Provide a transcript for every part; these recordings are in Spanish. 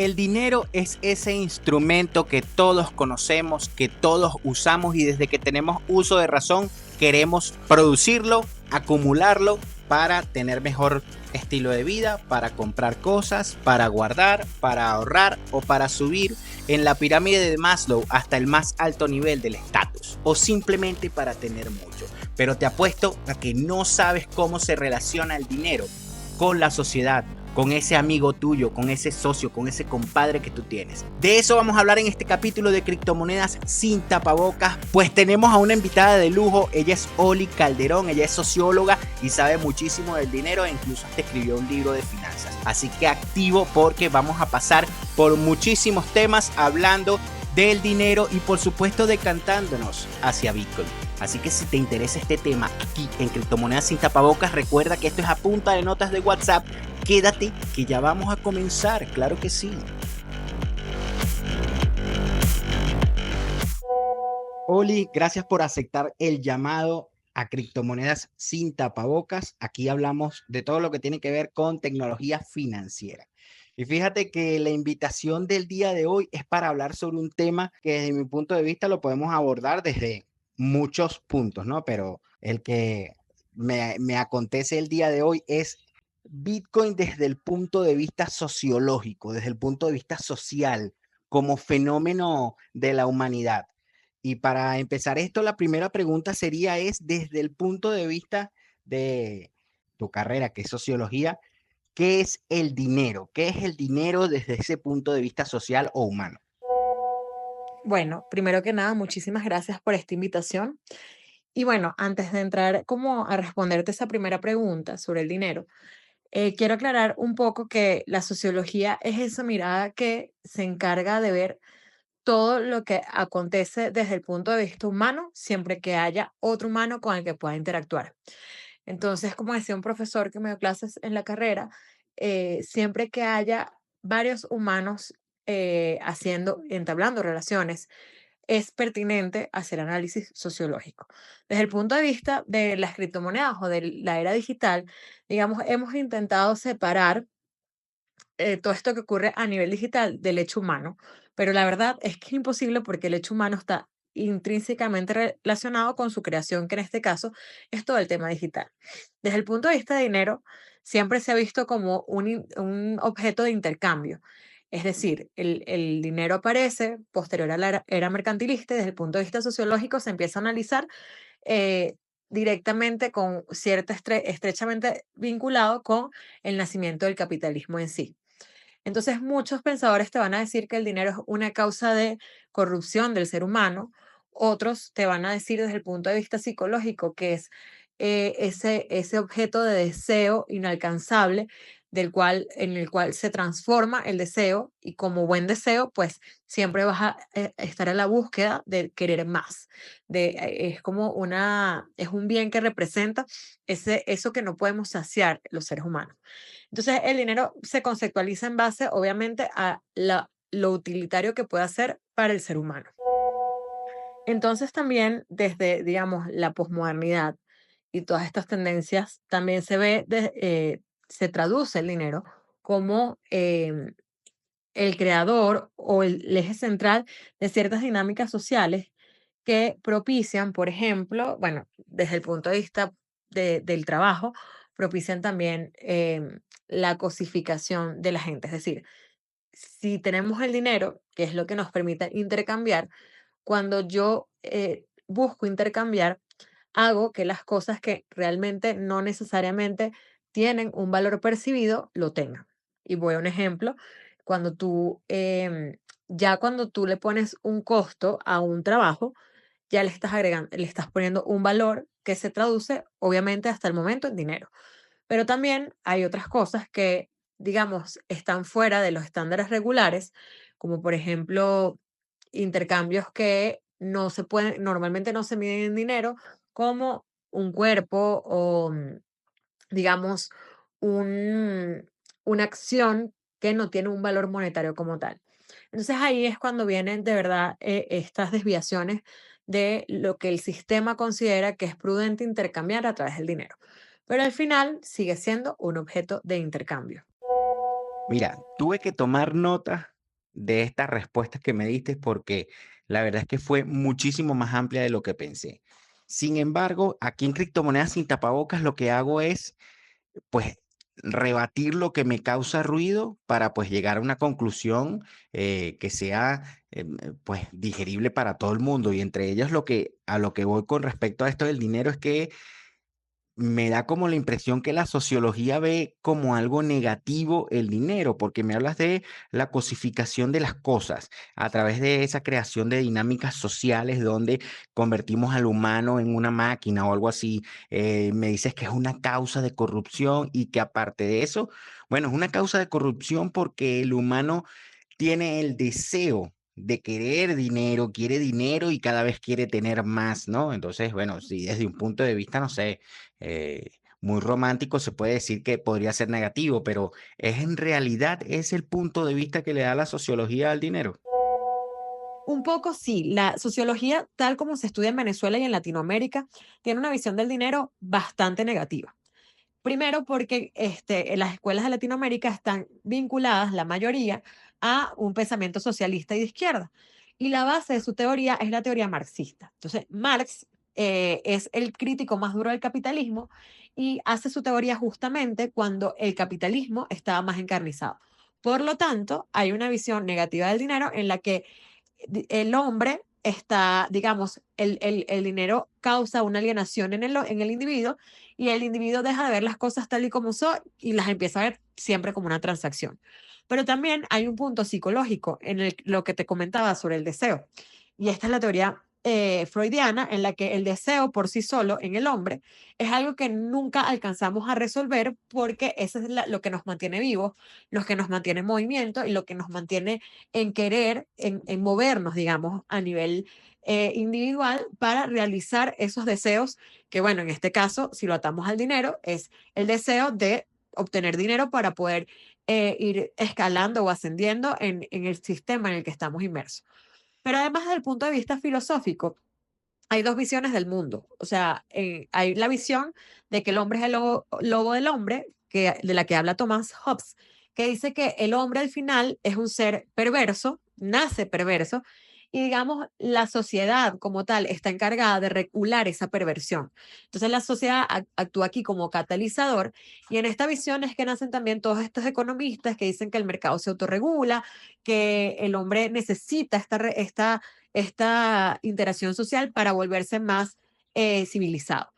El dinero es ese instrumento que todos conocemos, que todos usamos y desde que tenemos uso de razón queremos producirlo, acumularlo para tener mejor estilo de vida, para comprar cosas, para guardar, para ahorrar o para subir en la pirámide de Maslow hasta el más alto nivel del estatus o simplemente para tener mucho. Pero te apuesto a que no sabes cómo se relaciona el dinero con la sociedad, con ese amigo tuyo, con ese socio, con ese compadre que tú tienes. De eso vamos a hablar en este capítulo de Criptomonedas sin tapabocas, pues tenemos a una invitada de lujo. Ella es Oli Calderón, ella es socióloga y sabe muchísimo del dinero e incluso hasta escribió un libro de finanzas. Así que activo porque vamos a pasar por muchísimos temas hablando del dinero y por supuesto decantándonos hacia Bitcoin. Así que si te interesa este tema aquí en Criptomonedas sin tapabocas, recuerda que esto es a punta de notas de WhatsApp. Quédate que ya vamos a comenzar, claro que sí. Oli, gracias por aceptar el llamado a Criptomonedas sin tapabocas. Aquí hablamos de todo lo que tiene que ver con tecnología financiera. Y fíjate que la invitación del día de hoy es para hablar sobre un tema que desde mi punto de vista lo podemos abordar desde muchos puntos, ¿no? Pero el que me acontece el día de hoy es Bitcoin desde el punto de vista sociológico, desde el punto de vista social, como fenómeno de la humanidad. Y para empezar esto, la primera pregunta sería es desde el punto de vista de tu carrera, que es sociología, ¿qué es el dinero? ¿Qué es el dinero desde ese punto de vista social o humano? Bueno, primero que nada, muchísimas gracias por esta invitación. Y bueno, antes de entrar como a responderte esa primera pregunta sobre el dinero, quiero aclarar un poco que la sociología es esa mirada que se encarga de ver todo lo que acontece desde el punto de vista humano, siempre que haya otro humano con el que pueda interactuar. Entonces, como decía un profesor que me dio clases en la carrera, siempre que haya varios humanos entablando relaciones, es pertinente hacer análisis sociológico. Desde el punto de vista de las criptomonedas o de la era digital, digamos, hemos intentado separar todo esto que ocurre a nivel digital del hecho humano, pero la verdad es que es imposible porque el hecho humano está intrínsecamente relacionado con su creación, que en este caso es todo el tema digital. Desde el punto de vista de dinero, siempre se ha visto como un objeto de intercambio. Es decir, el dinero aparece posterior a la era mercantilista y desde el punto de vista sociológico se empieza a analizar eh, directamente con estrechamente vinculado con el nacimiento del capitalismo en sí. Entonces, muchos pensadores te van a decir que el dinero es una causa de corrupción del ser humano. Otros te van a decir desde el punto de vista psicológico que es ese objeto de deseo inalcanzable en el cual se transforma el deseo y como buen deseo, pues siempre vas a estar en la búsqueda de querer más. Es como es un bien que representa eso que no podemos saciar los seres humanos. Entonces, el dinero se conceptualiza en base, obviamente, a lo utilitario que puede ser para el ser humano. Entonces, también desde, digamos, la posmodernidad y todas estas tendencias, también se traduce el dinero como el creador o el eje central de ciertas dinámicas sociales que propician, por ejemplo, bueno, desde el punto de vista del trabajo, propician también la cosificación de la gente. Es decir, si tenemos el dinero, que es lo que nos permite intercambiar, cuando yo busco intercambiar, hago que las cosas que realmente no necesariamente tienen un valor percibido, lo tengan. Y voy a un ejemplo, cuando cuando tú le pones un costo a un trabajo, ya le estás agregando, le estás poniendo un valor que se traduce, obviamente, hasta el momento en dinero. Pero también hay otras cosas que, digamos, están fuera de los estándares regulares, como por ejemplo, intercambios que no se pueden, normalmente no se miden en dinero, como un cuerpo o, digamos, un, una acción que no tiene un valor monetario como tal. Entonces ahí es cuando vienen de verdad estas desviaciones de lo que el sistema considera que es prudente intercambiar a través del dinero. Pero al final sigue siendo un objeto de intercambio. Mira, tuve que tomar nota de estas respuestas que me diste porque la verdad es que fue muchísimo más amplia de lo que pensé. Sin embargo, aquí en Criptomonedas sin tapabocas lo que hago es, pues, rebatir lo que me causa ruido para, pues, llegar a una conclusión que sea, pues, digerible para todo el mundo. Y entre ellas a lo que voy con respecto a esto del dinero es que me da como la impresión que la sociología ve como algo negativo el dinero, porque me hablas de la cosificación de las cosas a través de esa creación de dinámicas sociales donde convertimos al humano en una máquina o algo así. Me dices que es una causa de corrupción y que aparte de eso, bueno, es una causa de corrupción porque el humano tiene el deseo de querer dinero, quiere dinero y cada vez quiere tener más, ¿no? Entonces, bueno, si desde un punto de vista, no sé, muy romántico, se puede decir que podría ser negativo, pero ¿es en realidad es el punto de vista que le da la sociología al dinero? Un poco sí, la sociología, tal como se estudia en Venezuela y en Latinoamérica, tiene una visión del dinero bastante negativa. Primero porque en las escuelas de Latinoamérica están vinculadas, la mayoría, a un pensamiento socialista y de izquierda. Y la base de su teoría es la teoría marxista. Entonces, Marx es el crítico más duro del capitalismo y hace su teoría justamente cuando el capitalismo estaba más encarnizado. Por lo tanto, hay una visión negativa del dinero en la que el hombre está, digamos, el dinero causa una alienación en el individuo y el individuo deja de ver las cosas tal y como son y las empieza a ver siempre como una transacción. Pero también hay un punto psicológico en lo que te comentaba sobre el deseo. Y esta es la teoría freudiana en la que el deseo por sí solo en el hombre es algo que nunca alcanzamos a resolver porque eso es lo que nos mantiene vivos, lo que nos mantiene en movimiento y lo que nos mantiene en querer, en movernos, digamos, a nivel individual para realizar esos deseos que, bueno, en este caso, si lo atamos al dinero, es el deseo de obtener dinero para poder ir escalando o ascendiendo en el sistema en el que estamos inmersos. Pero además, desde el punto de vista filosófico, hay dos visiones del mundo. O sea, hay la visión de que el hombre es el lobo del hombre, de la que habla Thomas Hobbes, que dice que el hombre al final es un ser perverso, nace perverso, y digamos, la sociedad como tal está encargada de regular esa perversión. Entonces la sociedad actúa aquí como catalizador, y en esta visión es que nacen también todos estos economistas que dicen que el mercado se autorregula, que el hombre necesita esta interacción social para volverse más civilizado.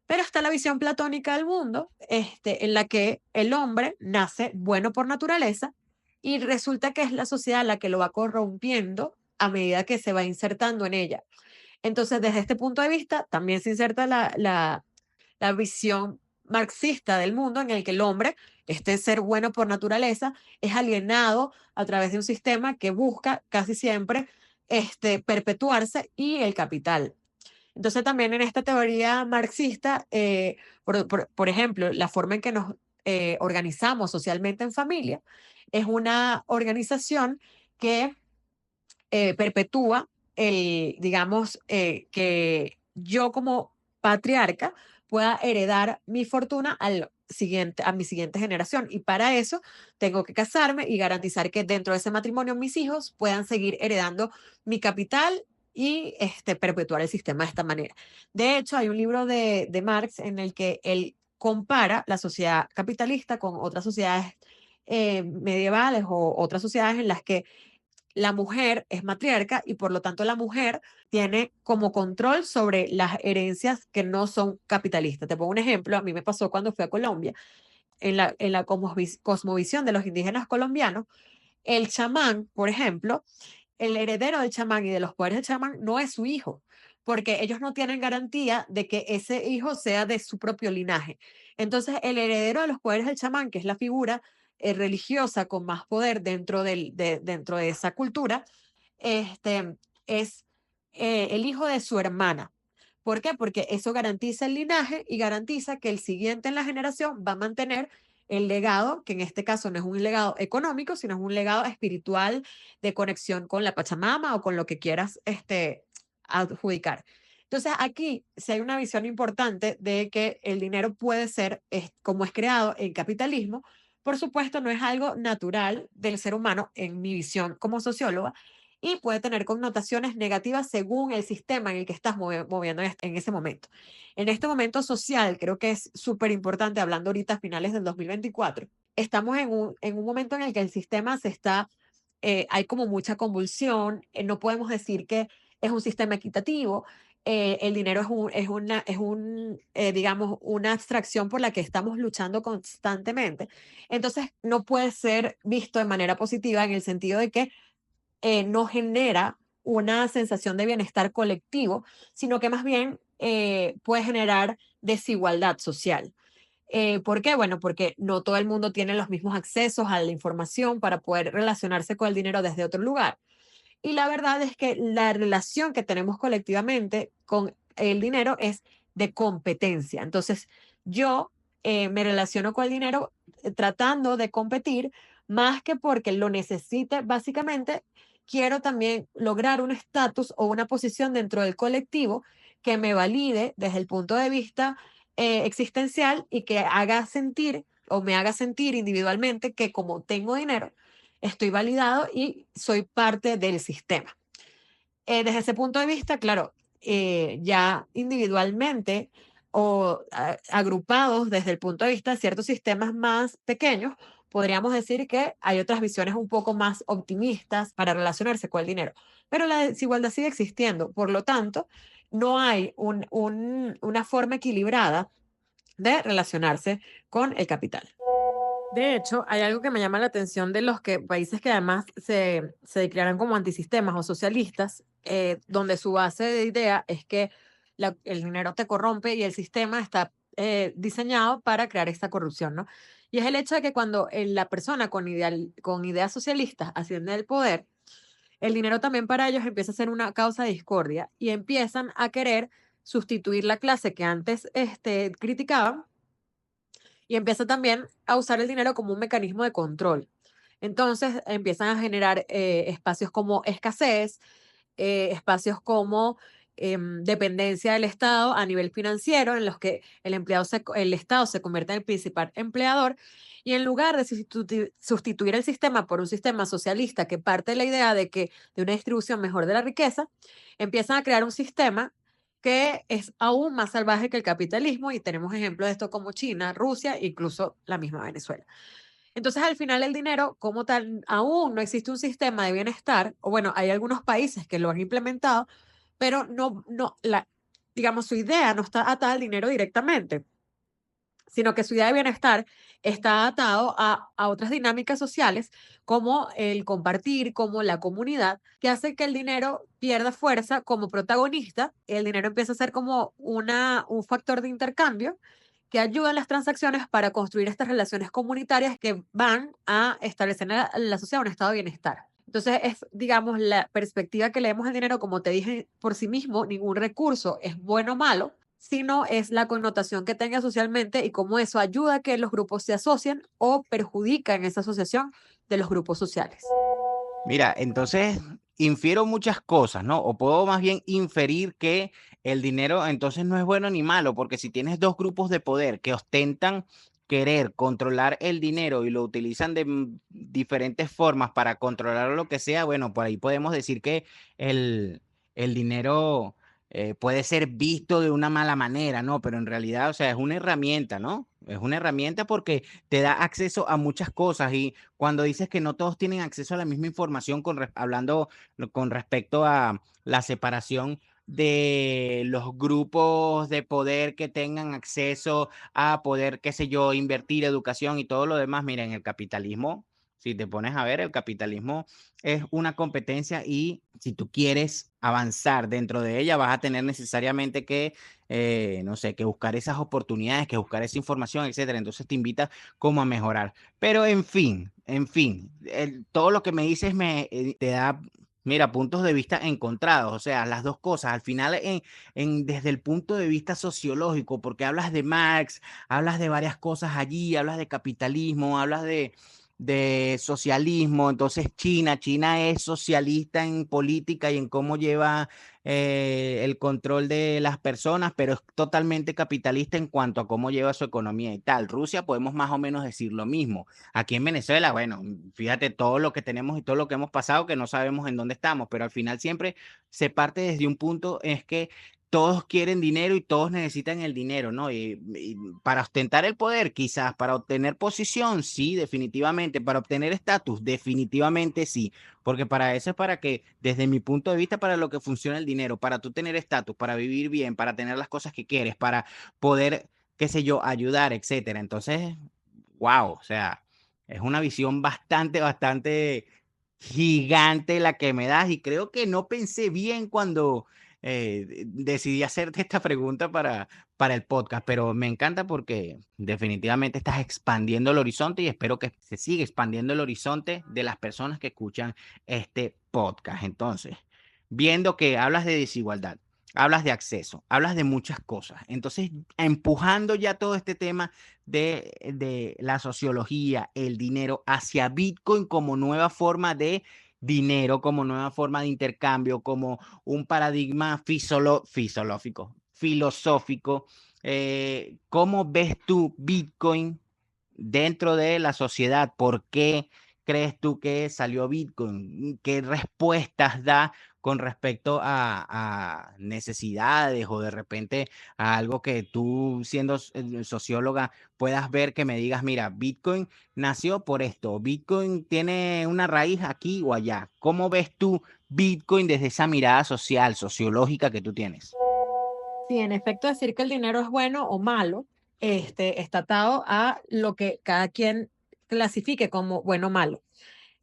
Pero está la visión platónica del mundo, en la que el hombre nace bueno por naturaleza y resulta que es la sociedad la que lo va corrompiendo a medida que se va insertando en ella. Entonces, desde este punto de vista, también se inserta la visión marxista del mundo en el que el hombre, este ser bueno por naturaleza, es alienado a través de un sistema que busca casi siempre perpetuarse y el capital. Entonces también en esta teoría marxista, por ejemplo, la forma en que nos organizamos socialmente en familia es una organización que perpetúa digamos, que yo como patriarca pueda heredar mi fortuna a mi siguiente generación. Y para eso tengo que casarme y garantizar que dentro de ese matrimonio mis hijos puedan seguir heredando mi capital y perpetuar el sistema de esta manera. De hecho, hay un libro de Marx en el que él compara la sociedad capitalista con otras sociedades medievales o otras sociedades en las que la mujer es matriarca y por lo tanto la mujer tiene como control sobre las herencias que no son capitalistas. Te pongo un ejemplo, a mí me pasó cuando fui a Colombia, en la cosmovisión de los indígenas colombianos, el chamán, por ejemplo, el heredero del chamán y de los poderes del chamán no es su hijo, porque ellos no tienen garantía de que ese hijo sea de su propio linaje. Entonces, el heredero de los poderes del chamán, que es la figura religiosa con más poder dentro de esa cultura, es el hijo de su hermana. ¿Por qué? Porque eso garantiza el linaje y garantiza que el siguiente en la generación va a mantener el legado, que en este caso no es un legado económico, sino es un legado espiritual de conexión con la Pachamama o con lo que quieras adjudicar. Entonces, aquí sí hay una visión importante de que el dinero puede ser, como es creado en capitalismo, por supuesto, no es algo natural del ser humano en mi visión como socióloga y puede tener connotaciones negativas según el sistema en el que estás moviendo en ese momento. En este momento social, creo que es súper importante, hablando ahorita a finales del 2024, estamos en un momento en el que el sistema se está, hay como mucha convulsión, no podemos decir que es un sistema equitativo, el dinero digamos, una abstracción por la que estamos luchando constantemente. Entonces, no puede ser visto de manera positiva en el sentido de que no genera una sensación de bienestar colectivo, sino que más bien puede generar desigualdad social. ¿Por qué? Bueno, porque no todo el mundo tiene los mismos accesos a la información para poder relacionarse con el dinero desde otro lugar. Y la verdad es que la relación que tenemos colectivamente con el dinero es de competencia. Entonces, yo me relaciono con el dinero tratando de competir más que porque lo necesite. Básicamente, quiero también lograr un estatus o una posición dentro del colectivo que me valide desde el punto de vista existencial y que haga sentir o me haga sentir individualmente que como tengo dinero, estoy validado y soy parte del sistema. Desde ese punto de vista, claro, ya individualmente o agrupados desde el punto de vista de ciertos sistemas más pequeños, podríamos decir que hay otras visiones un poco más optimistas para relacionarse con el dinero. Pero la desigualdad sigue existiendo. Por lo tanto, no hay una forma equilibrada de relacionarse con el capital. De hecho, hay algo que me llama la atención de los países que además se declaran como antisistemas o socialistas, donde su base de idea es que el dinero te corrompe y el sistema está diseñado para crear esta corrupción, ¿no? Y es el hecho de que cuando la persona con ideas socialistas asciende al poder, el dinero también para ellos empieza a ser una causa de discordia y empiezan a querer sustituir la clase que antes criticaban y empieza también a usar el dinero como un mecanismo de control. Entonces empiezan a generar espacios como escasez, espacios como dependencia del Estado a nivel financiero, en los que el Estado se convierte en el principal empleador, y en lugar de sustituir el sistema por un sistema socialista que parte de la idea de una distribución mejor de la riqueza, empiezan a crear un sistema que es aún más salvaje que el capitalismo, y tenemos ejemplos de esto como China, Rusia, incluso la misma Venezuela. Entonces, al final, el dinero, como tal, aún no existe un sistema de bienestar, o bueno, hay algunos países que lo han implementado, pero digamos, su idea no está atada al dinero directamente, sino que su idea de bienestar está atado a otras dinámicas sociales como el compartir, como la comunidad, que hace que el dinero pierda fuerza como protagonista. El dinero empieza a ser como un factor de intercambio que ayuda en las transacciones para construir estas relaciones comunitarias que van a establecer en la sociedad un estado de bienestar. Entonces, es, digamos, la perspectiva que leemos el dinero, como te dije, por sí mismo, ningún recurso es bueno o malo, sino es la connotación que tenga socialmente y cómo eso ayuda a que los grupos se asocien o perjudica en esa asociación de los grupos sociales. Mira, entonces infiero muchas cosas, ¿no? O puedo más bien inferir que el dinero entonces no es bueno ni malo, porque si tienes dos grupos de poder que ostentan querer controlar el dinero y lo utilizan de diferentes formas para controlar lo que sea, bueno, por ahí podemos decir que el dinero puede ser visto de una mala manera, ¿no? Pero en realidad, o sea, es una herramienta, ¿no? Es una herramienta porque te da acceso a muchas cosas y cuando dices que no todos tienen acceso a la misma información, hablando con respecto a la separación de los grupos de poder que tengan acceso a poder, qué sé yo, invertir educación y todo lo demás, mira, en el capitalismo, si te pones a ver, el capitalismo es una competencia y si tú quieres avanzar dentro de ella, vas a tener necesariamente que, no sé, que buscar esas oportunidades, que buscar esa información, etcétera. Entonces te invita como a mejorar. Pero en fin, todo lo que me dices te da, mira, puntos de vista encontrados, o sea, las dos cosas. Al final, desde el punto de vista sociológico, porque hablas de Marx, hablas de varias cosas allí, hablas de capitalismo, hablas de socialismo. Entonces China es socialista en política y en cómo lleva el control de las personas, pero es totalmente capitalista en cuanto a cómo lleva su economía y tal. Rusia podemos más o menos decir lo mismo. Aquí en Venezuela, bueno, fíjate todo lo que tenemos y todo lo que hemos pasado que no sabemos en dónde estamos, pero al final siempre se parte desde un punto, es que todos quieren dinero y todos necesitan el dinero, ¿no? Y para ostentar el poder, quizás, para obtener posición, sí, definitivamente, para obtener estatus, definitivamente sí, porque para eso es para que, desde mi punto de vista, para lo que funciona el dinero, para tú tener estatus, para vivir bien, para tener las cosas que quieres, para poder, qué sé yo, ayudar, etcétera. Entonces, wow, o sea, es una visión bastante gigante la que me das y creo que no pensé bien cuando decidí hacerte esta pregunta para el podcast, pero me encanta porque definitivamente estás expandiendo el horizonte y espero que se siga expandiendo el horizonte de las personas que escuchan este podcast. Entonces, viendo que hablas de desigualdad, hablas de acceso, hablas de muchas cosas, entonces empujando ya todo este tema de la sociología, el dinero hacia Bitcoin como nueva forma de dinero, como nueva forma de intercambio, como un paradigma filosófico. ¿Cómo ves tú Bitcoin dentro de la sociedad? ¿Por qué crees tú que salió Bitcoin? ¿Qué respuestas da con respecto a necesidades o de repente a algo que tú, siendo socióloga, puedas ver, que me digas, mira, Bitcoin nació por esto, Bitcoin tiene una raíz aquí o allá? ¿Cómo ves tú Bitcoin desde esa mirada social, sociológica que tú tienes? Sí, en efecto, decir que el dinero es bueno o malo, está atado a lo que cada quien clasifique como bueno o malo.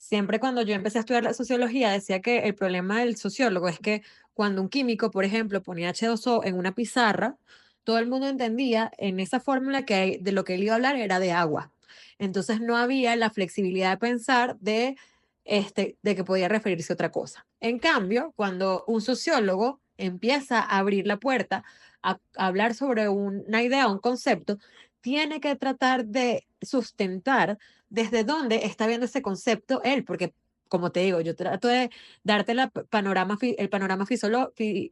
Siempre cuando yo empecé a estudiar la sociología, decía que el problema del sociólogo es que cuando un químico, por ejemplo, ponía H2O en una pizarra, todo el mundo entendía en esa fórmula que de lo que él iba a hablar era de agua. Entonces no había la flexibilidad de pensar de que podía referirse a otra cosa. En cambio, cuando un sociólogo empieza a abrir la puerta a hablar sobre una idea, un concepto, tiene que tratar de sustentar desde dónde está viendo ese concepto él, porque como te digo, yo trato de darte el panorama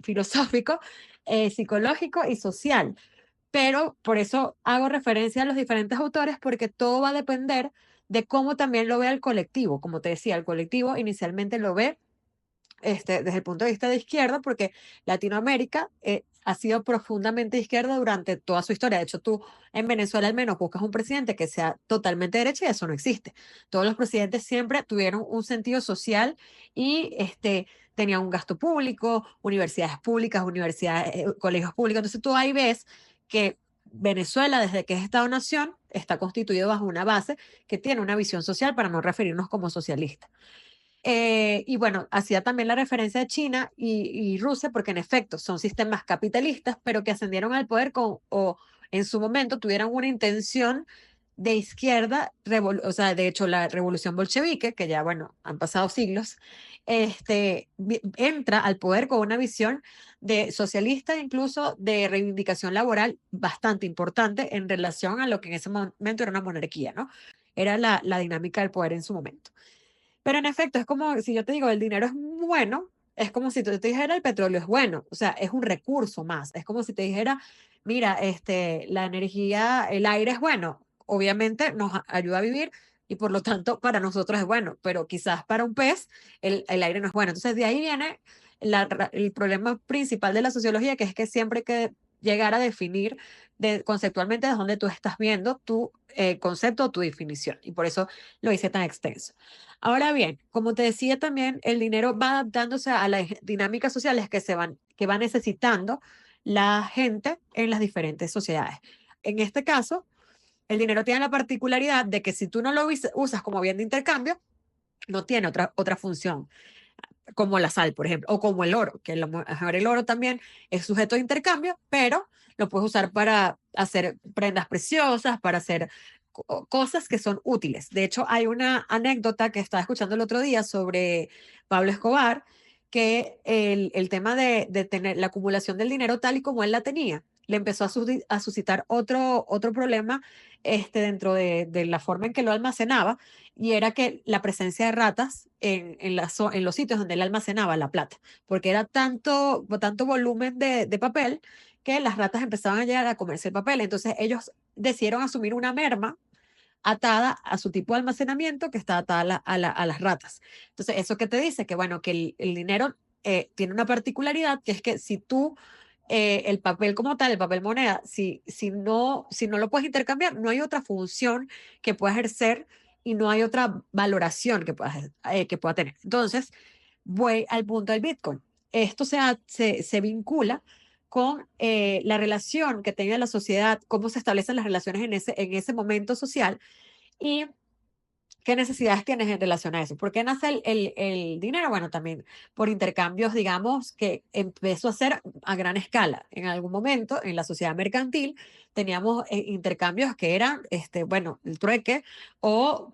filosófico, psicológico y social, pero por eso hago referencia a los diferentes autores, porque todo va a depender de cómo también lo ve el colectivo. Como te decía, el colectivo inicialmente lo ve desde el punto de vista de izquierda, porque Latinoamérica ha sido profundamente izquierda durante toda su historia. De hecho, tú en Venezuela al menos buscas un presidente que sea totalmente derecha y eso no existe. Todos los presidentes siempre tuvieron un sentido social y tenían un gasto público, universidades públicas, colegios públicos. Entonces tú ahí ves que Venezuela, desde que es Estado-nación, está constituido bajo una base que tiene una visión social, para no referirnos como socialista. Y bueno, hacía también la referencia de China y Rusia, porque en efecto son sistemas capitalistas, pero que ascendieron al poder o en su momento tuvieron una intención de izquierda, o sea, de hecho la revolución bolchevique, que ya, bueno, han pasado siglos, entra al poder con una visión de socialista, incluso de reivindicación laboral bastante importante en relación a lo que en ese momento era una monarquía, ¿no? Era la dinámica del poder en su momento. Pero en efecto, es como si yo te digo, el dinero es bueno, es como si tú te dijera el petróleo es bueno, o sea, es un recurso más. Es como si te dijera, mira, la energía, el aire es bueno, obviamente nos ayuda a vivir y por lo tanto para nosotros es bueno, pero quizás para un pez el aire no es bueno. Entonces de ahí viene el problema principal de la sociología, que es que siempre hay que llegar a definir conceptualmente de dónde tú estás viendo tu concepto o tu definición. Y por eso lo hice tan extenso. Ahora bien, como te decía también, el dinero va adaptándose a las dinámicas sociales que va necesitando la gente en las diferentes sociedades. En este caso, el dinero tiene la particularidad de que si tú no lo usas como bien de intercambio, no tiene otra función, como la sal, por ejemplo, o como el oro, que a lo mejor el oro también es sujeto de intercambio, pero lo puedes usar para hacer prendas preciosas, para hacer cosas que son útiles. De hecho, hay una anécdota que estaba escuchando el otro día sobre Pablo Escobar, que el tema de tener la acumulación del dinero tal y como él la tenía. le empezó a suscitar otro problema dentro de la forma en que lo almacenaba, y era que la presencia de ratas en los sitios donde él almacenaba la plata, porque era tanto volumen de papel que las ratas empezaban a llegar a comerse el papel. Entonces ellos decidieron asumir una merma atada a su tipo de almacenamiento, que está atada a las ratas. Entonces, ¿eso qué te dice? Que bueno, que el dinero tiene una particularidad, que es que si tú, el papel como tal, el papel moneda, si no lo puedes intercambiar, no hay otra función que pueda ejercer y no hay otra valoración que pueda tener. Entonces, voy al punto del Bitcoin. Esto se vincula con la relación que tenga la sociedad, cómo se establecen las relaciones en ese momento social, y qué necesidades tienes en relación a eso. ¿Por qué nace el dinero? Bueno, también por intercambios, digamos, que empezó a hacer a gran escala. En algún momento, en la sociedad mercantil, teníamos intercambios que eran, bueno, el trueque, o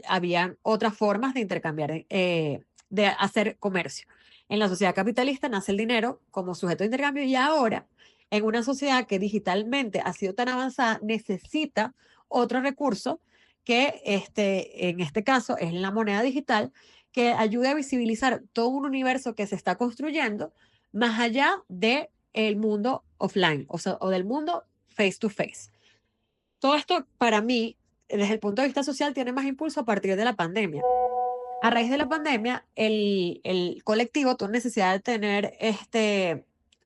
habían otras formas de intercambiar, de hacer comercio. En la sociedad capitalista nace el dinero como sujeto de intercambio, y ahora, en una sociedad que digitalmente ha sido tan avanzada, necesita otro recurso que en este caso es la moneda digital, que ayude a visibilizar todo un universo que se está construyendo más allá del mundo offline, o sea, o del mundo face to face. Todo esto para mí, desde el punto de vista social, tiene más impulso a partir de la pandemia. A raíz de la pandemia, el colectivo tuvo necesidad de tener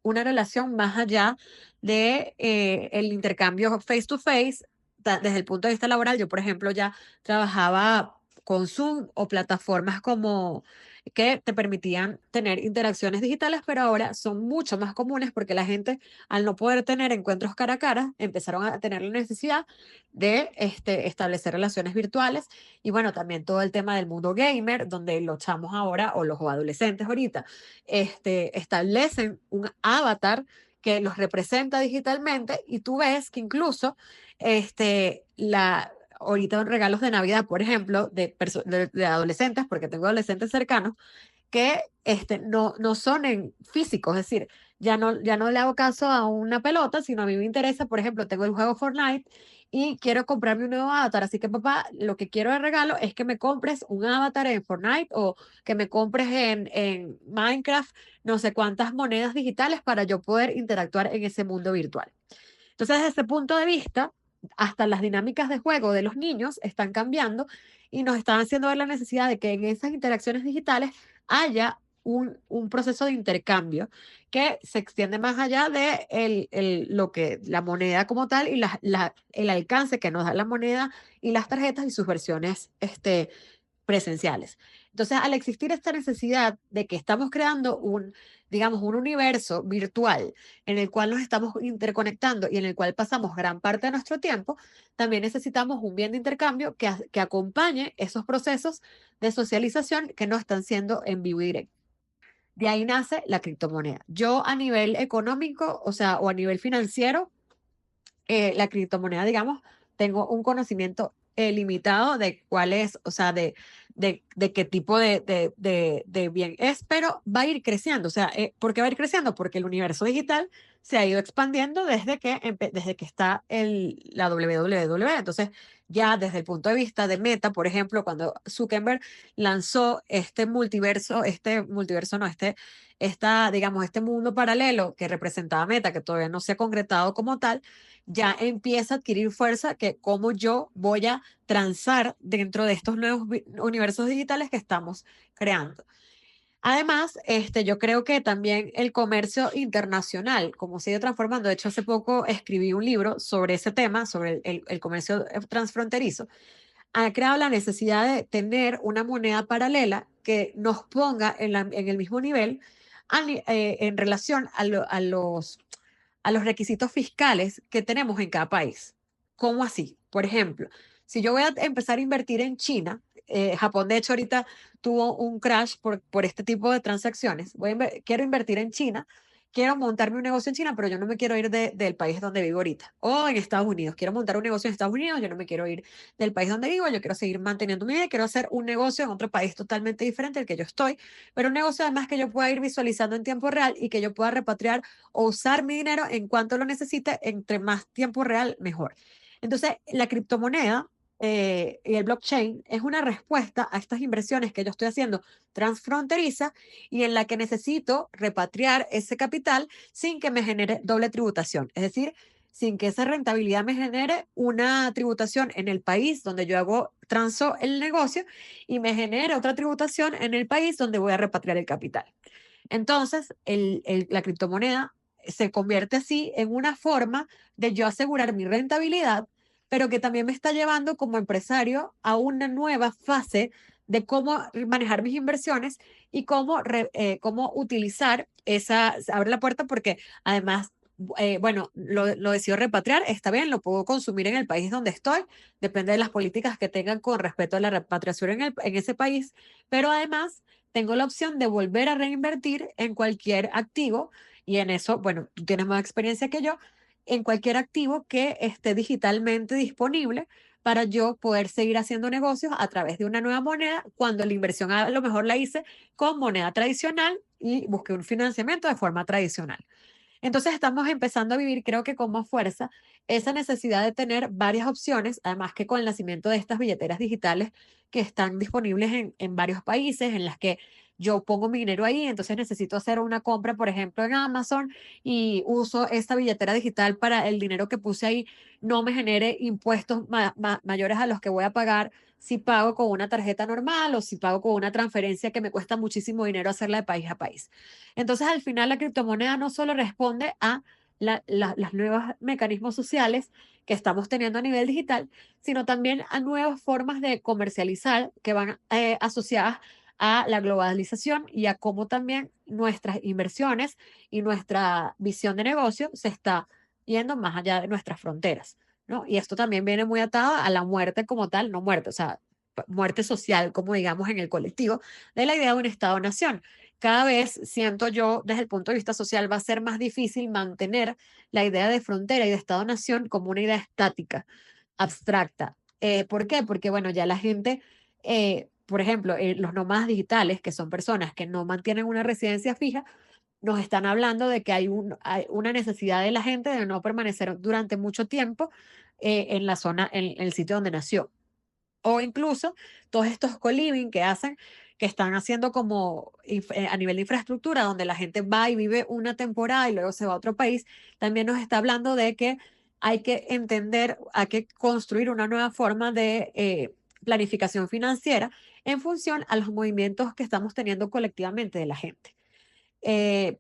una relación más allá de el intercambio face to face. Desde el punto de vista laboral, yo, por ejemplo, ya trabajaba con Zoom o plataformas como que te permitían tener interacciones digitales, pero ahora son mucho más comunes porque la gente, al no poder tener encuentros cara a cara, empezaron a tener la necesidad de establecer relaciones virtuales. Y bueno, también todo el tema del mundo gamer, donde los chamos ahora, o los adolescentes ahorita, establecen un avatar que los representa digitalmente, y tú ves que incluso ahorita en regalos de Navidad, por ejemplo, de adolescentes, porque tengo adolescentes cercanos, que no son en físicos, es decir, ya no le hago caso a una pelota, sino a mí me interesa, por ejemplo, tengo el juego Fortnite y quiero comprarme un nuevo avatar, así que papá, lo que quiero de regalo es que me compres un avatar en Fortnite, o que me compres en Minecraft no sé cuántas monedas digitales para yo poder interactuar en ese mundo virtual. Entonces, desde ese punto de vista, hasta las dinámicas de juego de los niños están cambiando, y nos están haciendo ver la necesidad de que en esas interacciones digitales haya un proceso de intercambio que se extiende más allá de lo que la moneda como tal, y el alcance que nos da la moneda y las tarjetas y sus versiones presenciales. Entonces, al existir esta necesidad de que estamos creando digamos, un universo virtual en el cual nos estamos interconectando y en el cual pasamos gran parte de nuestro tiempo, también necesitamos un bien de intercambio que acompañe esos procesos de socialización que no están siendo en vivo y directo. De ahí nace la criptomoneda. Yo, a nivel económico, o sea, o a nivel financiero, la criptomoneda, digamos, tengo un conocimiento limitado de cuál es, o sea, de qué tipo de bien es, pero va a ir creciendo. O sea, ¿por qué va a ir creciendo? Porque el universo digital se ha ido expandiendo desde que está la WWW. Entonces, ya desde el punto de vista de Meta, por ejemplo, cuando Zuckerberg lanzó este multiverso no, digamos, este mundo paralelo que representaba Meta, que todavía no se ha concretado como tal, ya empieza a adquirir fuerza, que cómo yo voy a transar dentro de estos nuevos universos digitales que estamos creando. Además, yo creo que también el comercio internacional, como se ha ido transformando, de hecho hace poco escribí un libro sobre ese tema, sobre el comercio transfronterizo, ha creado la necesidad de tener una moneda paralela que nos ponga en el mismo nivel en relación a los requisitos fiscales que tenemos en cada país. ¿Cómo así? Por ejemplo, si yo voy a empezar a invertir en China, Japón de hecho ahorita tuvo un crash por este tipo de transacciones, quiero invertir en China, quiero montarme un negocio en China, pero yo no me quiero ir del país donde vivo ahorita. O en Estados Unidos, quiero montar un negocio en Estados Unidos, yo no me quiero ir del país donde vivo, yo quiero seguir manteniendo mi vida, quiero hacer un negocio en otro país totalmente diferente al que yo estoy, pero un negocio además que yo pueda ir visualizando en tiempo real y que yo pueda repatriar o usar mi dinero en cuanto lo necesite, entre más tiempo real, mejor. Entonces, la criptomoneda y el blockchain es una respuesta a estas inversiones que yo estoy haciendo transfronteriza y en la que necesito repatriar ese capital sin que me genere doble tributación. Es decir, sin que esa rentabilidad me genere una tributación en el país donde yo hago transo el negocio y me genere otra tributación en el país donde voy a repatriar el capital. Entonces, la criptomoneda se convierte así en una forma de yo asegurar mi rentabilidad, pero que también me está llevando como empresario a una nueva fase de cómo manejar mis inversiones y cómo utilizar esa, abre la puerta porque además, bueno, lo decido repatriar, está bien, lo puedo consumir en el país donde estoy, depende de las políticas que tengan con respecto a la repatriación en ese país, pero además tengo la opción de volver a reinvertir en cualquier activo y en eso, bueno, tú tienes más experiencia que yo, en cualquier activo que esté digitalmente disponible para yo poder seguir haciendo negocios a través de una nueva moneda cuando la inversión a lo mejor la hice con moneda tradicional y busqué un financiamiento de forma tradicional. Entonces estamos empezando a vivir, creo que con más fuerza, esa necesidad de tener varias opciones, además que con el nacimiento de estas billeteras digitales que están disponibles en varios países, en las que yo pongo mi dinero ahí, entonces necesito hacer una compra, por ejemplo, en Amazon y uso esta billetera digital para el dinero que puse ahí, no me genere impuestos mayores a los que voy a pagar si pago con una tarjeta normal o si pago con una transferencia que me cuesta muchísimo dinero hacerla de país a país. Entonces, al final, la criptomoneda no solo responde a los nuevos mecanismos sociales que estamos teniendo a nivel digital, sino también a nuevas formas de comercializar que van asociadas a la globalización y a cómo también nuestras inversiones y nuestra visión de negocio se está yendo más allá de nuestras fronteras, ¿no? Y esto también viene muy atado a la muerte como tal, no muerte, o sea, muerte social, como digamos en el colectivo, de la idea de un Estado-nación. Cada vez siento yo, desde el punto de vista social, va a ser más difícil mantener la idea de frontera y de Estado-nación como una idea estática, abstracta. ¿Por qué? Porque, bueno, ya la gente, por ejemplo, los nómadas digitales, que son personas que no mantienen una residencia fija, nos están hablando de que hay una necesidad de la gente de no permanecer durante mucho tiempo en la zona, en el sitio donde nació. O incluso todos estos co-living que hacen, que están haciendo como a nivel de infraestructura, donde la gente va y vive una temporada y luego se va a otro país, también nos está hablando de que hay que entender, hay que construir una nueva forma de planificación financiera en función a los movimientos que estamos teniendo colectivamente de la gente.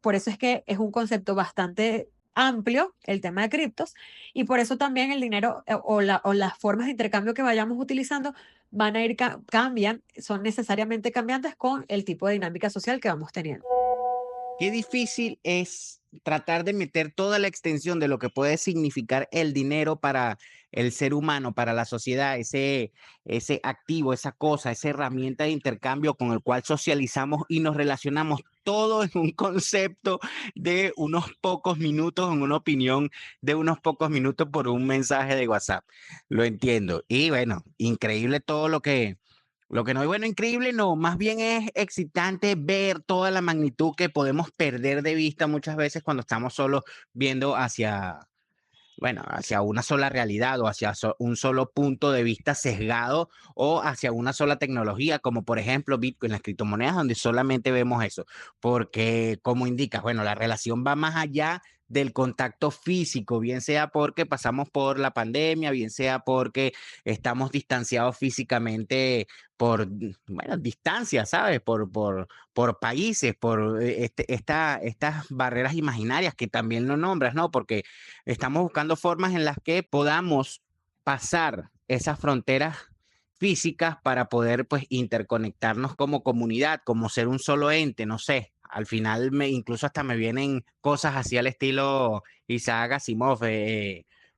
Por eso es que es un concepto bastante amplio el tema de criptos y por eso también el dinero o las formas de intercambio que vayamos utilizando van a ir cambian, son necesariamente cambiantes con el tipo de dinámica social que vamos teniendo. Qué difícil es tratar de meter toda la extensión de lo que puede significar el dinero para el ser humano, para la sociedad, ese activo, esa cosa, esa herramienta de intercambio con el cual socializamos y nos relacionamos todo en un concepto de unos pocos minutos, en una opinión de unos pocos minutos por un mensaje de WhatsApp. Lo entiendo. Y bueno, increíble todo lo que no es bueno, increíble, no, más bien es excitante ver toda la magnitud que podemos perder de vista muchas veces cuando estamos solo viendo hacia, bueno, hacia una sola realidad o hacia un solo punto de vista sesgado o hacia una sola tecnología, como por ejemplo Bitcoin, las criptomonedas, donde solamente vemos eso, porque como indicas, bueno, la relación va más allá del contacto físico, bien sea porque pasamos por la pandemia, bien sea porque estamos distanciados físicamente por, bueno, distancias, ¿sabes? Por países, por estas barreras imaginarias que también lo nombras, ¿no? Porque estamos buscando formas en las que podamos pasar esas fronteras físicas para poder pues interconectarnos como comunidad, como ser un solo ente, no sé. Al final incluso hasta me vienen cosas así al estilo Isaac Asimov,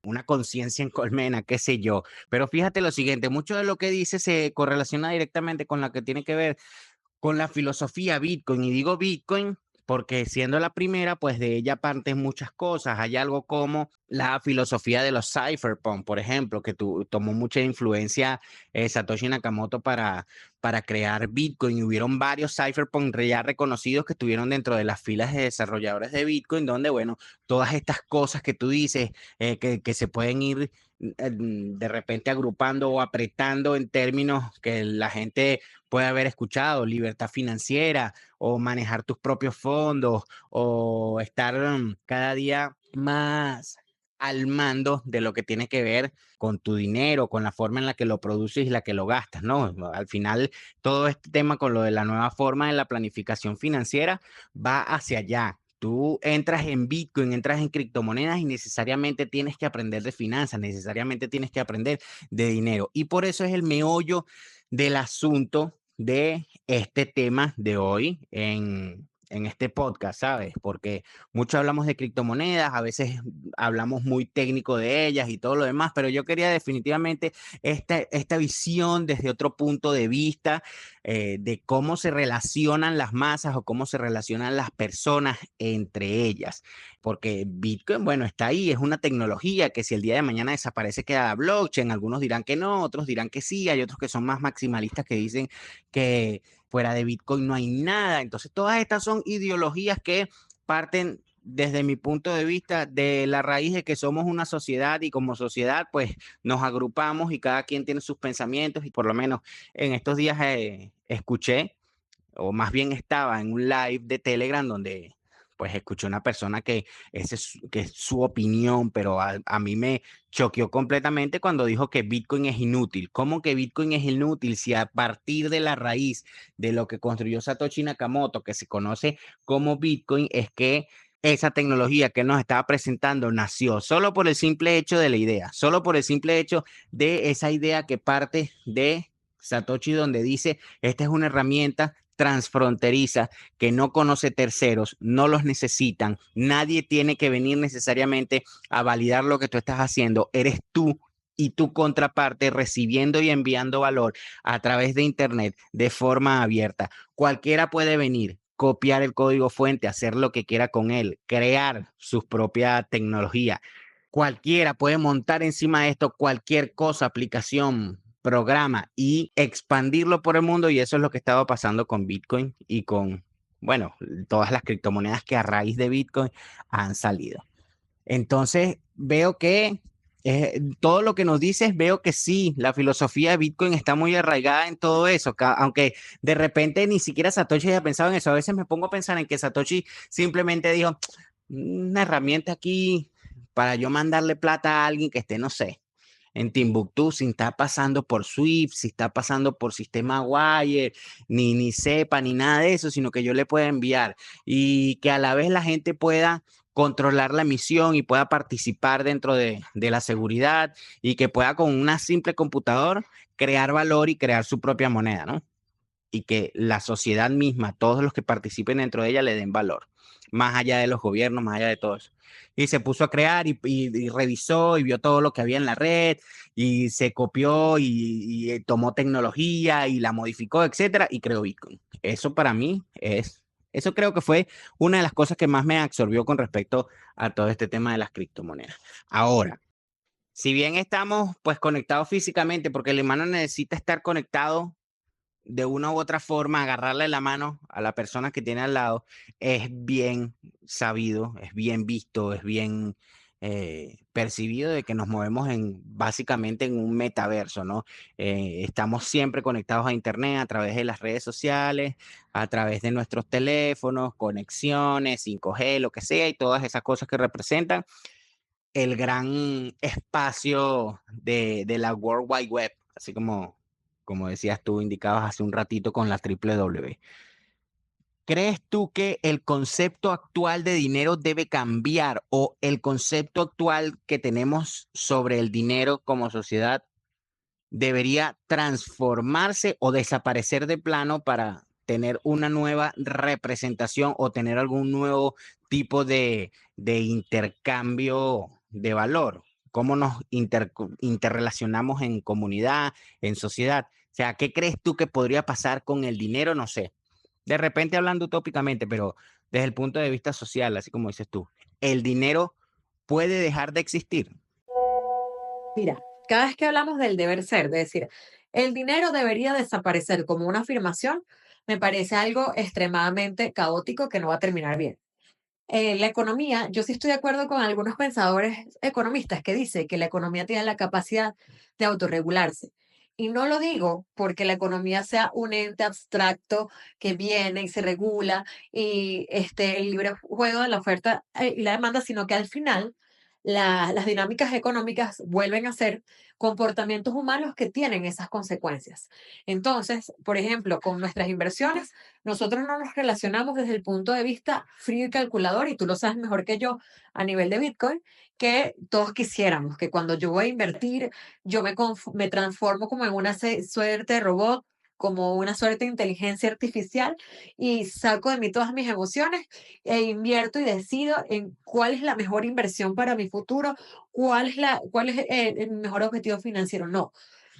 una conciencia en colmena, qué sé yo. Pero fíjate lo siguiente, mucho de lo que dice se correlaciona directamente con la que tiene que ver con la filosofía Bitcoin. Y digo Bitcoin porque siendo la primera, pues de ella parten muchas cosas. Hay algo como la filosofía de los cypherpunk, por ejemplo, que tomó mucha influencia Satoshi Nakamoto para crear Bitcoin. Y hubieron varios cypherpunk ya reconocidos que estuvieron dentro de las filas de desarrolladores de Bitcoin, donde, bueno, todas estas cosas que tú dices, que se pueden ir de repente agrupando o apretando en términos que la gente puede haber escuchado, libertad financiera o manejar tus propios fondos o estar cada día más al mando de lo que tiene que ver con tu dinero, con la forma en la que lo produces y la que lo gastas, ¿no? Al final, todo este tema con lo de la nueva forma de la planificación financiera va hacia allá. Tú entras en Bitcoin, entras en criptomonedas y necesariamente tienes que aprender de finanzas, necesariamente tienes que aprender de dinero. Y por eso es el meollo del asunto de este tema de hoy en este podcast, ¿sabes? Porque mucho hablamos de criptomonedas, a veces hablamos muy técnico de ellas y todo lo demás, pero yo quería definitivamente esta visión desde otro punto de vista de cómo se relacionan las masas o cómo se relacionan las personas entre ellas. Porque Bitcoin, bueno, está ahí, es una tecnología que si el día de mañana desaparece queda blockchain, algunos dirán que no, otros dirán que sí, hay otros que son más maximalistas que dicen que fuera de Bitcoin no hay nada. Entonces, todas estas son ideologías que parten desde mi punto de vista de la raíz de que somos una sociedad y como sociedad pues nos agrupamos y cada quien tiene sus pensamientos y por lo menos en estos días escuché o más bien estaba en un live de Telegram donde pues escuché una persona que es su opinión, pero a mí me choqueó completamente cuando dijo que Bitcoin es inútil. ¿Cómo que Bitcoin es inútil si a partir de la raíz de lo que construyó Satoshi Nakamoto, que se conoce como Bitcoin, es que esa tecnología que nos estaba presentando nació solo por el simple hecho de la idea, solo por el simple hecho de esa idea que parte de Satoshi donde dice, esta es una herramienta transfronteriza que no conoce terceros, no los necesitan, nadie tiene que venir necesariamente a validar lo que tú estás haciendo, eres tú y tu contraparte recibiendo y enviando valor a través de Internet de forma abierta. Cualquiera puede venir, copiar el código fuente, hacer lo que quiera con él, crear su propia tecnología. Cualquiera puede montar encima de esto cualquier cosa, aplicación, programa y expandirlo por el mundo y eso es lo que estaba pasando con Bitcoin y con, bueno, todas las criptomonedas que a raíz de Bitcoin han salido. Entonces, veo que todo lo que nos dices, veo que sí, la filosofía de Bitcoin está muy arraigada en todo eso, aunque de repente ni siquiera Satoshi haya pensado en eso. A veces me pongo a pensar en que Satoshi simplemente dijo, una herramienta aquí para yo mandarle plata a alguien que esté, no sé, en Timbuktu, sin estar pasando por Swift, si está pasando por sistema Wire, ni SEPA, ni nada de eso, sino que yo le pueda enviar y que a la vez la gente pueda controlar la emisión y pueda participar dentro de la seguridad y que pueda con una simple computadora crear valor y crear su propia moneda, ¿no? Y que la sociedad misma, todos los que participen dentro de ella le den valor, más allá de los gobiernos, más allá de todo eso. Y se puso a crear y revisó y vio todo lo que había en la red y se copió y tomó tecnología y la modificó, etcétera, y creó Bitcoin. Eso para mí eso creo que fue una de las cosas que más me absorbió con respecto a todo este tema de las criptomonedas. Ahora, si bien estamos pues conectados físicamente, porque el humano necesita estar conectado de una u otra forma, agarrarle la mano a la persona que tiene al lado, es bien sabido, es bien visto, es bien percibido de que nos movemos básicamente en un metaverso, ¿no? Estamos siempre conectados a Internet a través de las redes sociales, a través de nuestros teléfonos, conexiones, 5G, lo que sea, y todas esas cosas que representan el gran espacio de la World Wide Web, así como decías tú, indicabas hace un ratito con la triple W. ¿Crees tú que el concepto actual de dinero debe cambiar o el concepto actual que tenemos sobre el dinero como sociedad debería transformarse o desaparecer de plano para tener una nueva representación o tener algún nuevo tipo de intercambio de valor? ¿Cómo nos interrelacionamos en comunidad, en sociedad? O sea, ¿qué crees tú que podría pasar con el dinero? No sé. De repente hablando utópicamente, pero desde el punto de vista social, así como dices tú, ¿el dinero puede dejar de existir? Mira, cada vez que hablamos del deber ser, de decir, el dinero debería desaparecer como una afirmación, me parece algo extremadamente caótico que no va a terminar bien. La economía, yo sí estoy de acuerdo con algunos pensadores economistas que dicen que la economía tiene la capacidad de autorregularse. Y no lo digo porque la economía sea un ente abstracto que viene y se regula y el libre juego de la oferta y la demanda, sino que al final las dinámicas económicas vuelven a ser comportamientos humanos que tienen esas consecuencias. Entonces, por ejemplo, con nuestras inversiones, nosotros no nos relacionamos desde el punto de vista frío y calculador, y tú lo sabes mejor que yo a nivel de Bitcoin, que todos quisiéramos que cuando yo voy a invertir, yo me transformo como en una suerte de robot, como una suerte de inteligencia artificial y saco de mí todas mis emociones e invierto y decido en cuál es la mejor inversión para mi futuro, cuál es el mejor objetivo financiero. No,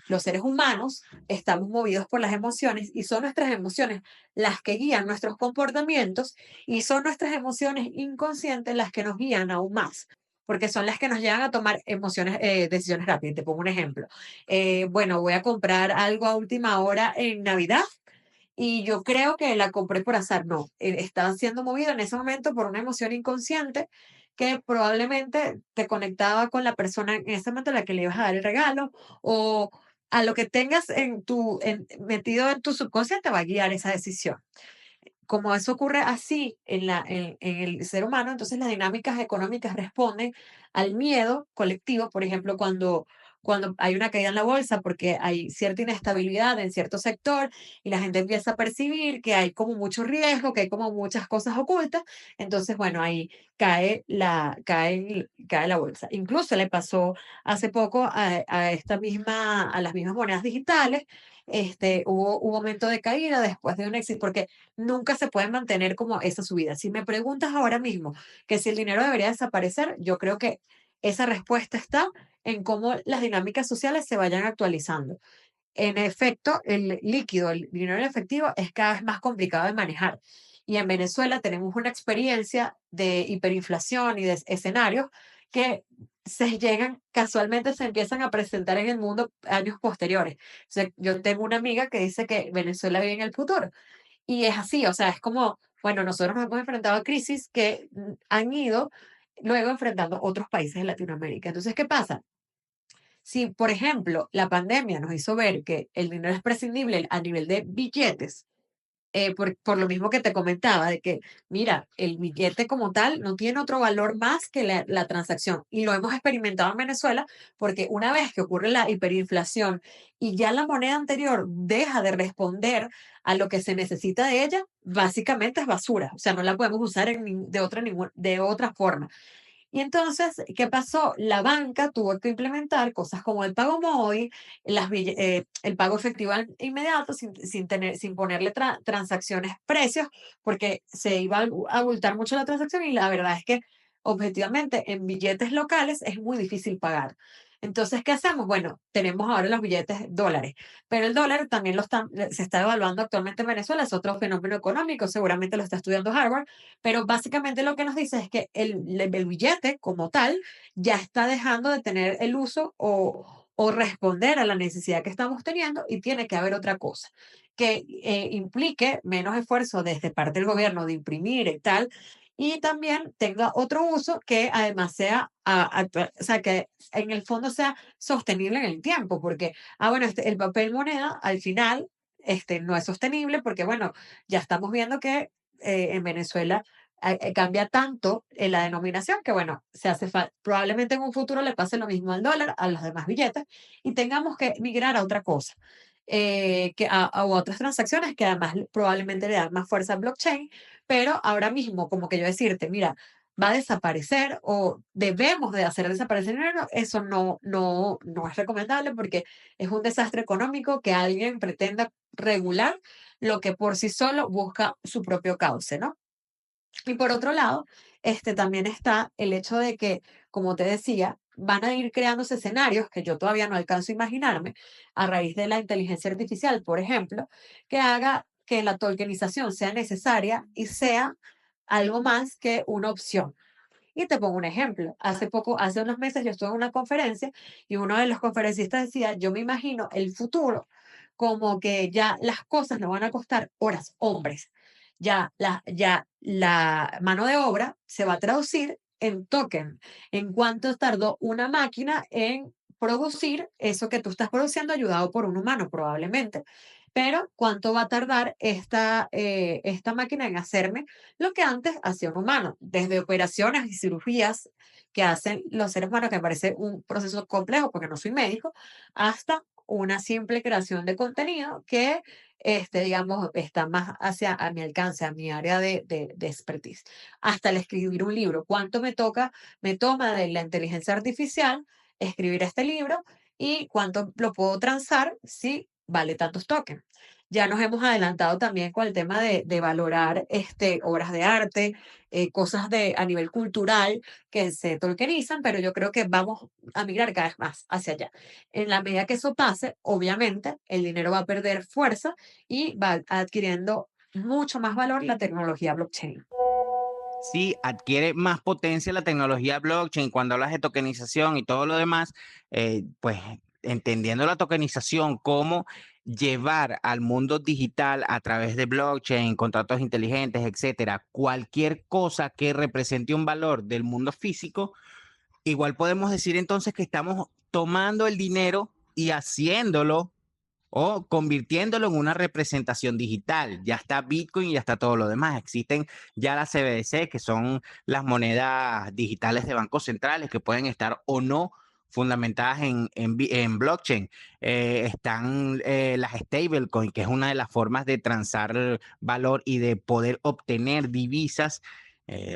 los seres humanos estamos movidos por las emociones y son nuestras emociones las que guían nuestros comportamientos y son nuestras emociones inconscientes las que nos guían aún más, porque son las que nos llevan a tomar decisiones rápidas. Te pongo un ejemplo. Bueno, voy a comprar algo a última hora en Navidad y yo creo que la compré por azar. No, estaba siendo movido en ese momento por una emoción inconsciente que probablemente te conectaba con la persona en ese momento a la que le ibas a dar el regalo o a lo que tengas metido en tu subconsciente va a guiar esa decisión. Como eso ocurre así en el ser humano, entonces las dinámicas económicas responden al miedo colectivo, por ejemplo, cuando hay una caída en la bolsa porque hay cierta inestabilidad en cierto sector y la gente empieza a percibir que hay como mucho riesgo, que hay como muchas cosas ocultas, entonces, bueno, ahí cae la bolsa. Incluso le pasó hace poco a las mismas monedas digitales, hubo un momento de caída después de un éxito, porque nunca se puede mantener como esa subida. Si me preguntas ahora mismo que si el dinero debería desaparecer, yo creo que esa respuesta está en cómo las dinámicas sociales se vayan actualizando. En efecto, el líquido, el dinero en efectivo, es cada vez más complicado de manejar. Y en Venezuela tenemos una experiencia de hiperinflación y de escenarios que casualmente se empiezan a presentar en el mundo años posteriores. O sea, yo tengo una amiga que dice que Venezuela vive en el futuro y es así, o sea, es como, bueno, nosotros nos hemos enfrentado a crisis que han ido luego enfrentando otros países de Latinoamérica. Entonces, ¿qué pasa? Si, por ejemplo, la pandemia nos hizo ver que el dinero es prescindible a nivel de billetes, por lo mismo que te comentaba, de que, mira, el billete como tal no tiene otro valor más que la transacción. Y lo hemos experimentado en Venezuela porque una vez que ocurre la hiperinflación y ya la moneda anterior deja de responder a lo que se necesita de ella, básicamente es basura. O sea, no la podemos usar de otra forma. Y entonces, ¿qué pasó? La banca tuvo que implementar cosas como el pago móvil, el pago efectivo inmediato, sin ponerle transacciones, precios, porque se iba a abultar mucho la transacción y la verdad es que objetivamente en billetes locales es muy difícil pagar. Entonces, ¿qué hacemos? Bueno, tenemos ahora los billetes dólares, pero el dólar también se está evaluando actualmente en Venezuela, es otro fenómeno económico, seguramente lo está estudiando Harvard, pero básicamente lo que nos dice es que el billete como tal ya está dejando de tener el uso o responder a la necesidad que estamos teniendo y tiene que haber otra cosa que implique menos esfuerzo desde parte del gobierno de imprimir y tal, y también tenga otro uso que además sea, o sea, que en el fondo sea sostenible en el tiempo, porque, bueno, el papel moneda al final no es sostenible porque, bueno, ya estamos viendo que en Venezuela cambia tanto en la denominación que, bueno, probablemente en un futuro le pase lo mismo al dólar, a los demás billetes, y tengamos que migrar a otra cosa, a otras transacciones que además probablemente le dan más fuerza al blockchain, pero ahora mismo, como que yo decirte, mira, va a desaparecer o debemos de hacer desaparecer el dinero, eso no es recomendable porque es un desastre económico que alguien pretenda regular lo que por sí solo busca su propio cauce, ¿no? Y por otro lado, también está el hecho de que, como te decía, van a ir creándose escenarios que yo todavía no alcanzo a imaginarme a raíz de la inteligencia artificial, por ejemplo, que haga que la tokenización sea necesaria y sea algo más que una opción. Y te pongo un ejemplo. Hace unos meses yo estuve en una conferencia y uno de los conferencistas decía, yo me imagino el futuro como que ya las cosas no van a costar horas, hombres. Ya la mano de obra se va a traducir en token. En cuánto tardó una máquina en producir eso que tú estás produciendo ayudado por un humano, probablemente. Pero cuánto va a tardar esta máquina en hacerme lo que antes hacía un humano, desde operaciones y cirugías que hacen los seres humanos, que me parece un proceso complejo porque no soy médico, hasta una simple creación de contenido que, digamos, está más hacia a mi alcance, a mi área de expertise. Hasta el escribir un libro. ¿Cuánto me toma de la inteligencia artificial escribir este libro y cuánto lo puedo transar si vale tantos tokens? Ya nos hemos adelantado también con el tema de valorar obras de arte, cosas a nivel cultural que se tokenizan, pero yo creo que vamos a migrar cada vez más hacia allá. En la medida que eso pase, obviamente, el dinero va a perder fuerza y va adquiriendo mucho más valor la tecnología blockchain. Sí, adquiere más potencia la tecnología blockchain cuando hablas de tokenización y todo lo demás, pues entendiendo la tokenización, cómo llevar al mundo digital a través de blockchain, contratos inteligentes, etcétera, cualquier cosa que represente un valor del mundo físico, igual podemos decir entonces que estamos tomando el dinero y haciéndolo o convirtiéndolo en una representación digital. Ya está Bitcoin y ya está todo lo demás. Existen ya las CBDC, que son las monedas digitales de bancos centrales que pueden estar o no fundamentadas en blockchain. Están las stablecoin, que es una de las formas de transar valor y de poder obtener divisas,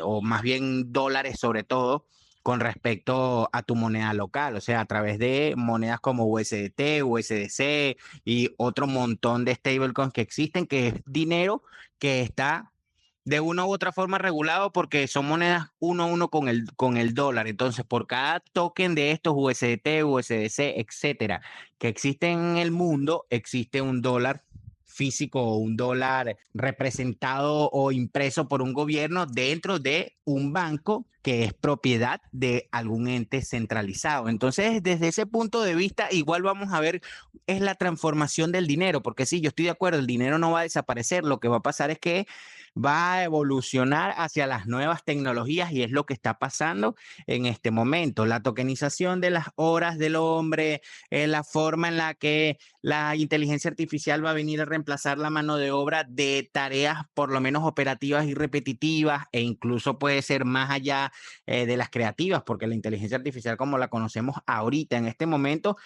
o más bien dólares sobre todo, con respecto a tu moneda local, o sea, a través de monedas como USDT, USDC y otro montón de stablecoins que existen, que es dinero que está de una u otra forma regulado porque son monedas uno a uno con el dólar. Entonces, por cada token de estos USDT, USDC, etcétera, que existen en el mundo, existe un dólar físico o un dólar representado o impreso por un gobierno dentro de un banco que es propiedad de algún ente centralizado. Entonces, desde ese punto de vista, igual vamos a ver, es la transformación del dinero, porque sí, yo estoy de acuerdo, el dinero no va a desaparecer, lo que va a pasar es que va a evolucionar hacia las nuevas tecnologías y es lo que está pasando en este momento. La tokenización de las horas del hombre, la forma en la que la inteligencia artificial va a venir a reemplazar la mano de obra de tareas por lo menos operativas y repetitivas e incluso puede ser más allá de las creativas, porque la inteligencia artificial como la conocemos ahorita en este momento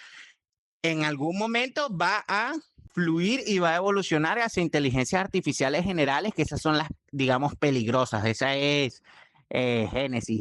en algún momento va a fluir y va a evolucionar hacia inteligencias artificiales generales, que esas son las, digamos, peligrosas. Esa es Génesis,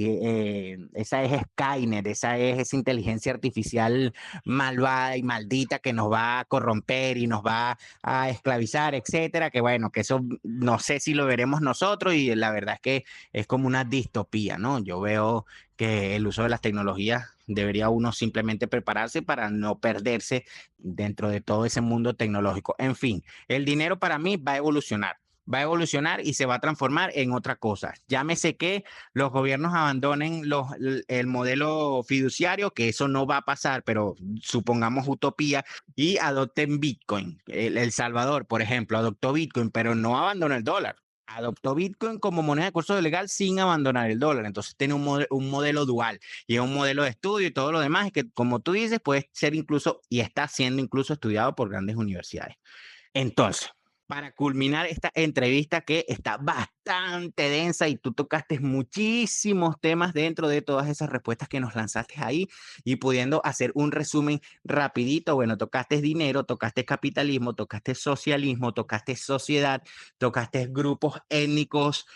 esa es Skynet, esa es esa inteligencia artificial malvada y maldita que nos va a corromper y nos va a esclavizar, etcétera. Que bueno, que eso no sé si lo veremos nosotros y la verdad es que es como una distopía, ¿no? Yo veo que el uso de las tecnologías debería uno simplemente prepararse para no perderse dentro de todo ese mundo tecnológico. En fin, el dinero para mí va a evolucionar y se va a transformar en otra cosa. Llámese que los gobiernos abandonen el modelo fiduciario, que eso no va a pasar, pero supongamos utopía, y adopten Bitcoin. El Salvador, por ejemplo, adoptó Bitcoin, pero no abandonó el dólar. Adoptó Bitcoin como moneda de curso legal sin abandonar el dólar. Entonces tiene un modelo dual y es un modelo de estudio y todo lo demás, y que como tú dices, puede ser incluso y está siendo incluso estudiado por grandes universidades. Entonces, para culminar esta entrevista que está bastante densa y tú tocaste muchísimos temas dentro de todas esas respuestas que nos lanzaste ahí y pudiendo hacer un resumen rapidito, bueno, tocaste dinero, tocaste capitalismo, tocaste socialismo, tocaste sociedad, tocaste grupos étnicos,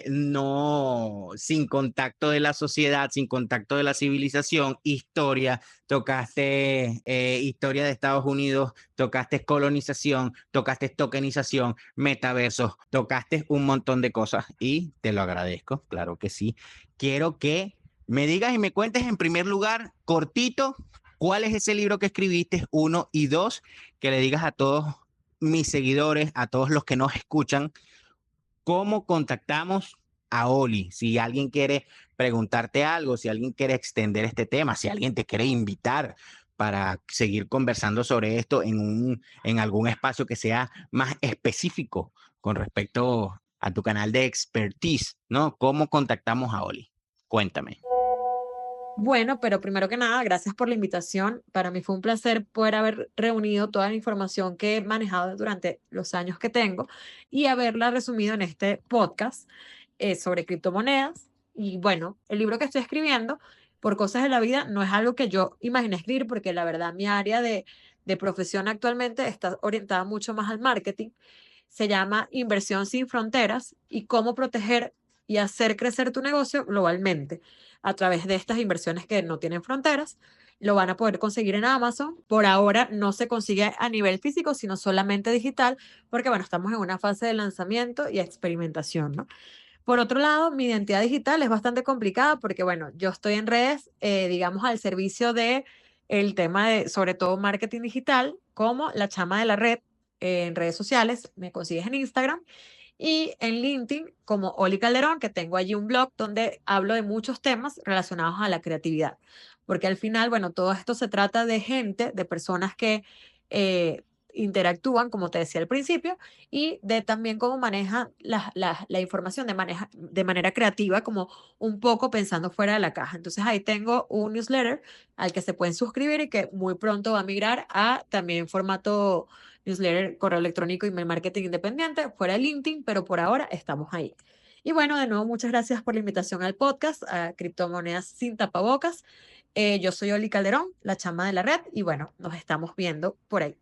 no sin contacto de la sociedad, sin contacto de la civilización, historia, tocaste historia de Estados Unidos, tocaste colonización, tocaste tokenización, metaversos, tocaste un montón de cosas y te lo agradezco, claro que sí. Quiero que me digas y me cuentes en primer lugar, cortito, cuál es ese libro que escribiste, uno y dos, que le digas a todos mis seguidores, a todos los que nos escuchan, cómo contactamos a Oli. Si alguien quiere preguntarte algo, si alguien quiere extender este tema, si alguien te quiere invitar para seguir conversando sobre esto en algún espacio que sea más específico con respecto a tu canal de expertise, ¿no? ¿Cómo contactamos a Oli? Cuéntame. Bueno, pero primero que nada, gracias por la invitación. Para mí fue un placer poder haber reunido toda la información que he manejado durante los años que tengo y haberla resumido en este podcast sobre criptomonedas. Y bueno, el libro que estoy escribiendo, por cosas de la vida, no es algo que yo imaginé escribir porque la verdad mi área de profesión actualmente está orientada mucho más al marketing. Se llama Inversión sin Fronteras y cómo proteger y hacer crecer tu negocio globalmente a través de estas inversiones que no tienen fronteras. Lo van a poder conseguir en Amazon. Por ahora no se consigue a nivel físico, sino solamente digital, porque bueno, estamos en una fase de lanzamiento y experimentación, ¿no? Por otro lado, mi identidad digital es bastante complicada porque, bueno, yo estoy en redes, digamos, al servicio de el tema de, sobre todo, marketing digital, como la chama de la red en redes sociales. Me consigues en Instagram y en LinkedIn como Oli Calderón, que tengo allí un blog donde hablo de muchos temas relacionados a la creatividad. Porque al final, bueno, todo esto se trata de gente, de personas que eh, interactúan, como te decía al principio, y de también cómo manejan la información de manera creativa, como un poco pensando fuera de la caja. Entonces ahí tengo un newsletter al que se pueden suscribir y que muy pronto va a migrar a también en formato newsletter, correo electrónico, email marketing independiente, fuera de LinkedIn, pero por ahora estamos ahí. Y bueno, de nuevo, muchas gracias por la invitación al podcast, a Criptomonedas sin Tapabocas. Yo soy Oli Calderón, la chama de la red, y bueno, nos estamos viendo por ahí.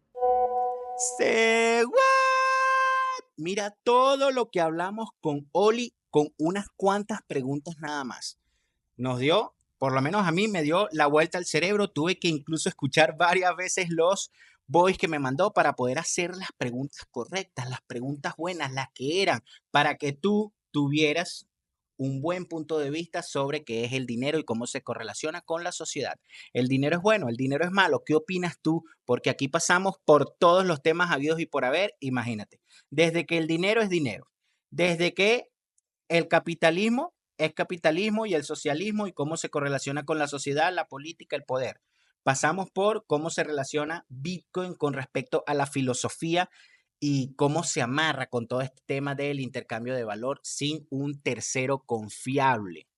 Say what? Mira todo lo que hablamos con Oli con unas cuantas preguntas nada más. Nos dio, por lo menos a mí me dio la vuelta al cerebro. Tuve que incluso escuchar varias veces los voice que me mandó para poder hacer las preguntas correctas, las preguntas buenas, las que eran, para que tú tuvieras un buen punto de vista sobre qué es el dinero y cómo se correlaciona con la sociedad. ¿El dinero es bueno? ¿El dinero es malo? ¿Qué opinas tú? Porque aquí pasamos por todos los temas habidos y por haber, imagínate. Desde que el dinero es dinero, desde que el capitalismo es capitalismo y el socialismo y cómo se correlaciona con la sociedad, la política, el poder. Pasamos por cómo se relaciona Bitcoin con respecto a la filosofía y cómo se amarra con todo este tema del intercambio de valor sin un tercero confiable.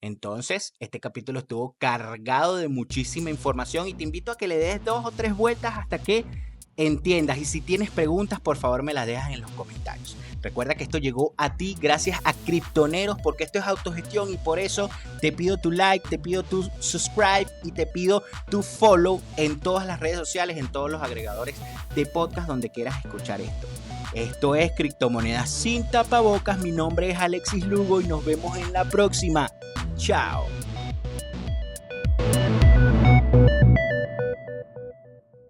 Entonces, este capítulo estuvo cargado de muchísima información y te invito a que le des 2 o 3 vueltas hasta que entiendas. Y si tienes preguntas, por favor me las dejas en los comentarios. Recuerda que esto llegó a ti gracias a Criptoneros, porque esto es autogestión y por eso te pido tu like, te pido tu subscribe y te pido tu follow en todas las redes sociales, en todos los agregadores de podcast donde quieras escuchar esto. Esto es Criptomonedas sin Tapabocas. Mi nombre es Alexis Lugo y nos vemos en la próxima. Chao.